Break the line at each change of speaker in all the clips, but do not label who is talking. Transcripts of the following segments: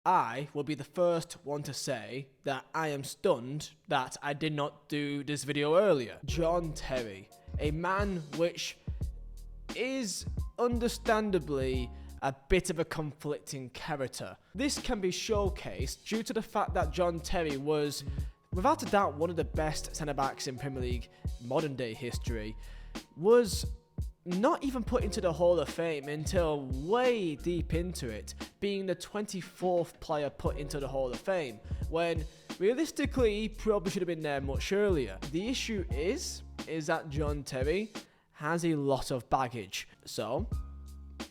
I will be the first one to say that I am stunned that I did not do this video earlier. John Terry, a man which is understandably a bit of a conflicting character. This can be showcased due to the fact that John Terry was, without a doubt, one of the best centre-backs in Premier League modern day history, was not even put into the Hall of Fame until way deep into it, being the 24th player put into the Hall of Fame, when realistically he probably should have been there much earlier. The issue is that John Terry has a lot of baggage, so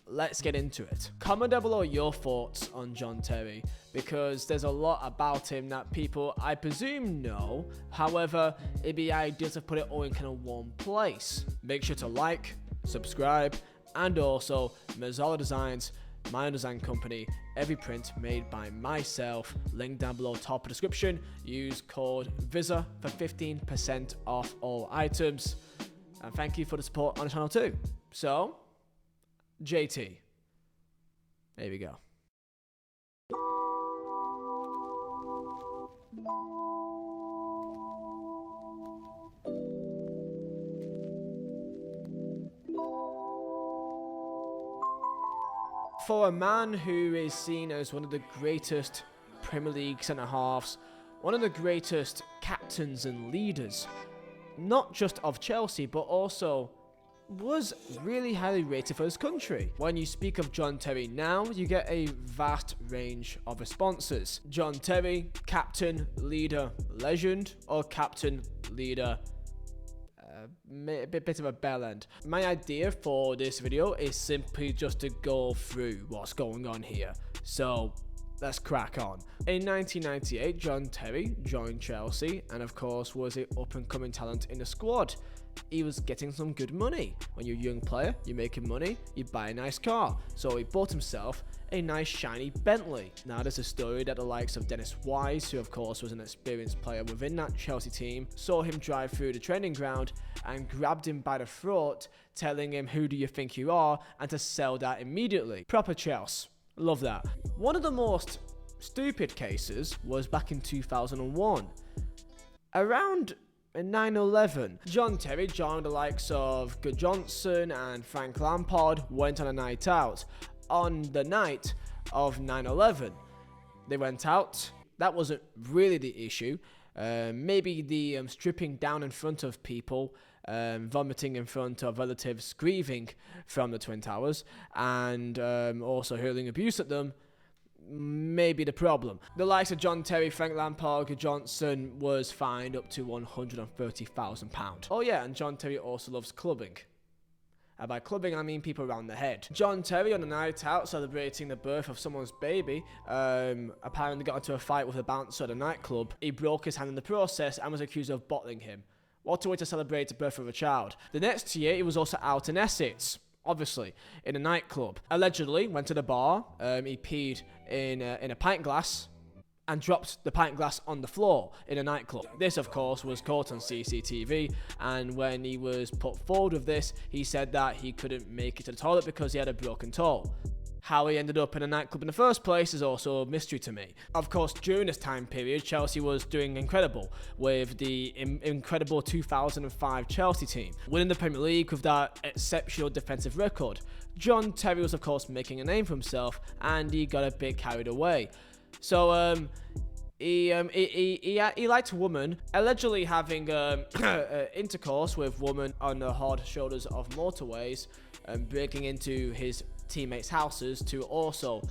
let's get into it. Comment down below your thoughts on John Terry, because there's a lot about him that people, I presume, know. However, it'd be ideal to put it all in kind of one place. Make sure to like, subscribe, and also Mazzala Designs, my own design company, every print made by myself. Link down below, top of the description. Use code Vizeh for 15% off all items. And thank you for the support on the channel too. So, JT, there we go. For a man who is seen as one of the greatest Premier League centre-halves, one of the greatest captains and leaders, not just of Chelsea, but also was really highly rated for his country. When you speak of John Terry now, you get a vast range of responses. John Terry, captain, leader, legend, or captain, leader, a bit of a bell end. My idea for this video is simply just to go through what's going on here. So let's crack on. In 1998, John Terry joined Chelsea and of course was an up-and-coming talent in the squad. He was getting some good money. When you're a young player, you're making money, you buy a nice car. So he bought himself a nice shiny Bentley. Now there's a story that the likes of Dennis Wise, who of course was an experienced player within that Chelsea team, saw him drive through the training ground and grabbed him by the throat, telling him, "Who do you think you are?" and to sell that immediately. Proper Chelsea. Love that. One of the most stupid cases was back in 2001. Around 9/11, John Terry joined the likes of Good Johnson and Frank Lampard, went on a night out. On the night of 9/11, they went out. That wasn't really the issue. Maybe the stripping down in front of people, vomiting in front of relatives grieving from the Twin Towers, and also hurling abuse at them, may be the problem. The likes of John Terry, Frank Lampard, Good Johnson was fined up to £130,000. Oh yeah, and John Terry also loves clubbing. And by clubbing, I mean people around the head. John Terry, on a night out celebrating the birth of someone's baby, apparently got into a fight with a bouncer at a nightclub. He broke his hand in the process and was accused of bottling him. What a way to celebrate the birth of a child. The next year, he was also out in Essex, obviously, in a nightclub. Allegedly, went to the bar, he peed in a pint glass, and dropped the pint glass on the floor in a nightclub. This, of course, was caught on CCTV, and when he was put forward with this, he said that he couldn't make it to the toilet because he had a broken toe. How he ended up in a nightclub in the first place is also a mystery to me. Of course, during this time period, Chelsea was doing incredible with the incredible 2005 Chelsea team, winning the Premier League with that exceptional defensive record. John Terry was, of course, making a name for himself, and he got a bit carried away. So he liked a woman, allegedly having intercourse with women on the hard shoulders of motorways, breaking into his teammates' houses to also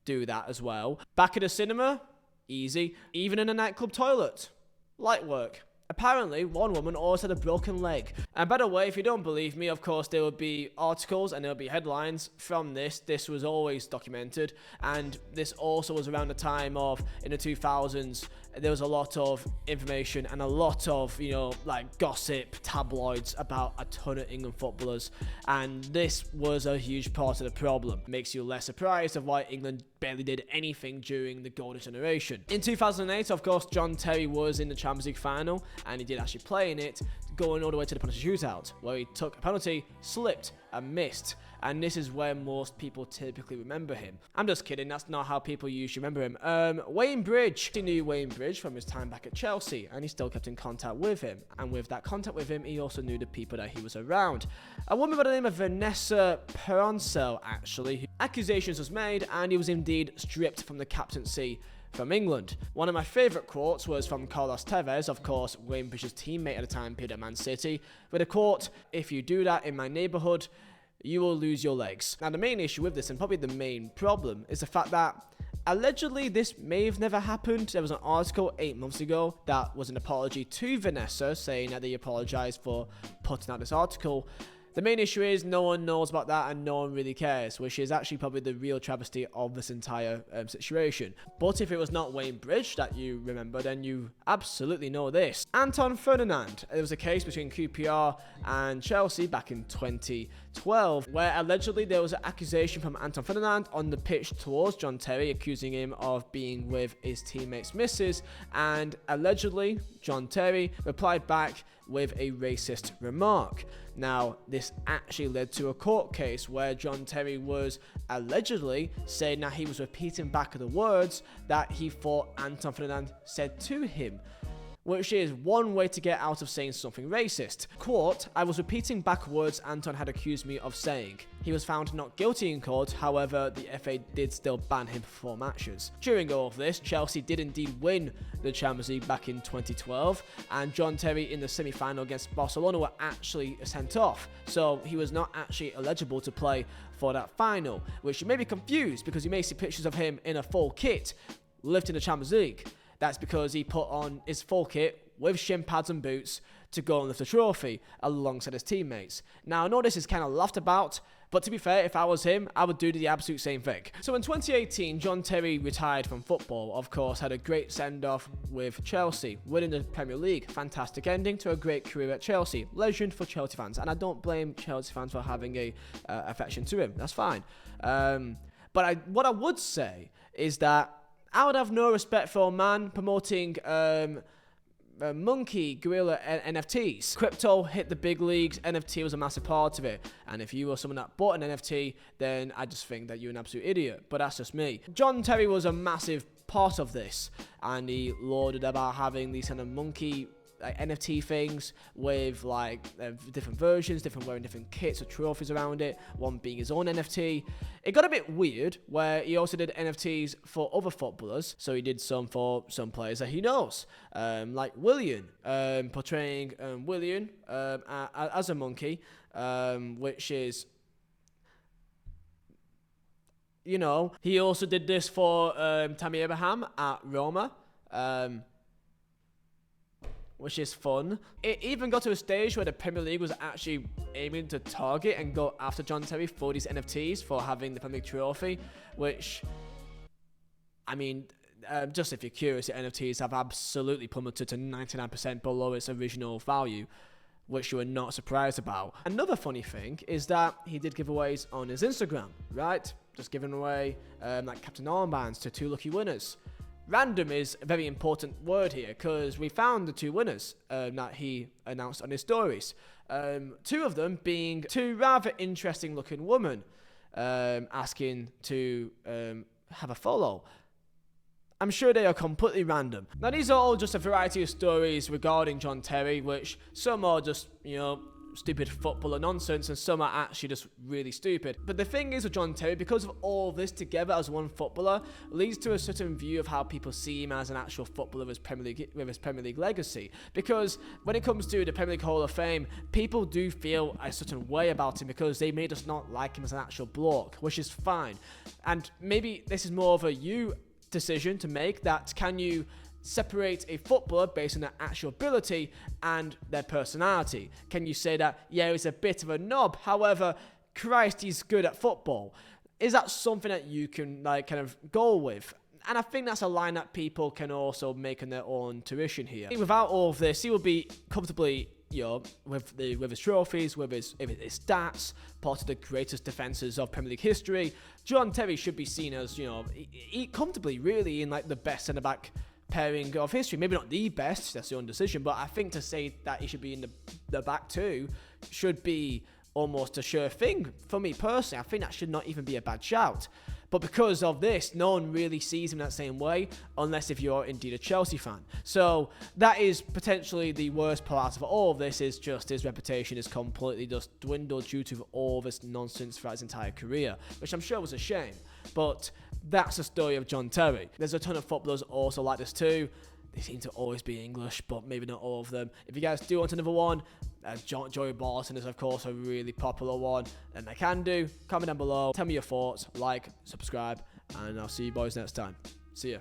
do that as well. Back at the cinema, easy. Even in a nightclub toilet, light work. Apparently, one woman also had a broken leg. And by the way, if you don't believe me, of course, there will be articles and there will be headlines from this. This was always documented. And this also was around the time of, in the 2000s, there was a lot of information and a lot of, like gossip, tabloids about a ton of England footballers. And this was a huge part of the problem. Makes you less surprised of why England barely did anything during the golden generation. In 2008, of course, John Terry was in the Champions League final, and he did actually play in it, going all the way to the penalty shootout, where he took a penalty, slipped, and missed. And this is where most people typically remember him. I'm just kidding, that's not how people usually remember him. Wayne Bridge. He knew Wayne Bridge from his time back at Chelsea, and he still kept in contact with him. And with that contact with him, he also knew the people that he was around. A woman by the name of Vanessa Peroncel, actually. Accusations was made, and he was indeed stripped from the captaincy from England. One of my favourite quotes was from Carlos Tevez, of course, Wayne Bridge's teammate at the time, played at Man City, with a quote, "If you do that in my neighbourhood, you will lose your legs." Now, the main issue with this, and probably the main problem, is the fact that allegedly this may have never happened. There was an article 8 months ago that was an apology to Vanessa, saying that they apologised for putting out this article. The main issue is no one knows about that and no one really cares, which is actually probably the real travesty of this entire situation. But if it was not Wayne Bridge that you remember, then you absolutely know this. Anton Ferdinand. There was a case between QPR and Chelsea back in 2012 where allegedly there was an accusation from Anton Ferdinand on the pitch towards John Terry, accusing him of being with his teammate's missus, and allegedly John Terry replied back with a racist remark. Now, this actually led to a court case where John Terry was allegedly saying that he was repeating back the words that he thought Anton Ferdinand said to him, which is one way to get out of saying something racist. Quote, "I was repeating back words Anton had accused me of saying. He was found not guilty in court, however, the FA did still ban him for 4 matches." During all of this, Chelsea did indeed win the Champions League back in 2012, and John Terry in the semi-final against Barcelona were actually sent off, so he was not actually eligible to play for that final, which you may be confused because you may see pictures of him in a full kit lifting the Champions League. That's because he put on his full kit with shin pads and boots to go and lift the trophy alongside his teammates. Now, I know this is kind of laughed about, but to be fair, if I was him, I would do the absolute same thing. So in 2018, John Terry retired from football, of course, had a great send-off with Chelsea, winning the Premier League. Fantastic ending to a great career at Chelsea. Legend for Chelsea fans, and I don't blame Chelsea fans for having a affection to him. That's fine. But what I would say is that I would have no respect for a man promoting monkey gorilla NFTs. Crypto hit the big leagues, NFT was a massive part of it, and if you were someone that bought an NFT, then I just think that you're an absolute idiot, but that's just me. John Terry was a massive part of this, and he lauded about having these kind of monkey NFT things with different versions, wearing different kits or trophies around it, one being his own NFT. It got a bit weird where he also did NFTs for other footballers, so he did some for some players that he knows, like Willian, portraying Willian as a monkey, which is, you know. He also did this for Tammy Abraham at Roma, which is fun. It even got to a stage where the Premier League was actually aiming to target and go after John Terry for these NFTs for having the Premier League trophy, which, I mean, just if you're curious, the NFTs have absolutely plummeted to 99% below its original value, which you are not surprised about. Another funny thing is that he did giveaways on his Instagram, right? Just giving away like Captain Armbands to 2 lucky winners. Random is a very important word here because we found the 2 winners that he announced on his stories. 2 of them being 2 rather interesting looking women asking to have a follow. I'm sure they are completely random. Now, these are all just a variety of stories regarding John Terry, which some are just, stupid footballer nonsense, and some are actually just really stupid. But the thing is with John Terry, because of all this together as one footballer, leads to a certain view of how people see him as an actual footballer with his Premier League legacy. Because when it comes to the Premier League Hall of Fame, people do feel a certain way about him because they may just not like him as an actual bloke, which is fine. And maybe this is more of a you decision to make, that can you separate a footballer based on their actual ability and their personality? Can you say that, yeah, he's a bit of a knob, however, Christ, he's good at football? Is that something that you can kind of go with? And I think that's a line that people can also make on their own tuition here. Without all of this, he will be comfortably, with his trophies, with his stats, part of the greatest defences of Premier League history. John Terry should be seen as, comfortably really in the best centre-back pairing of history. Maybe not the best, that's your own decision, but I think to say that he should be in the back 2 should be almost a sure thing. For me personally, I think that should not even be a bad shout. But because of this, no one really sees him that same way, unless if you're indeed a Chelsea fan. So that is potentially the worst part of all of this, is just his reputation is completely just dwindled due to all this nonsense throughout his entire career, which I'm sure was a shame. But that's the story of John Terry. There's a ton of footballers also like this too. They seem to always be English, but maybe not all of them. If you guys do want another one, Joey Barton is of course a really popular one, and I can do. Comment down below, tell me your thoughts, like, subscribe, and I'll see you boys next time. See ya.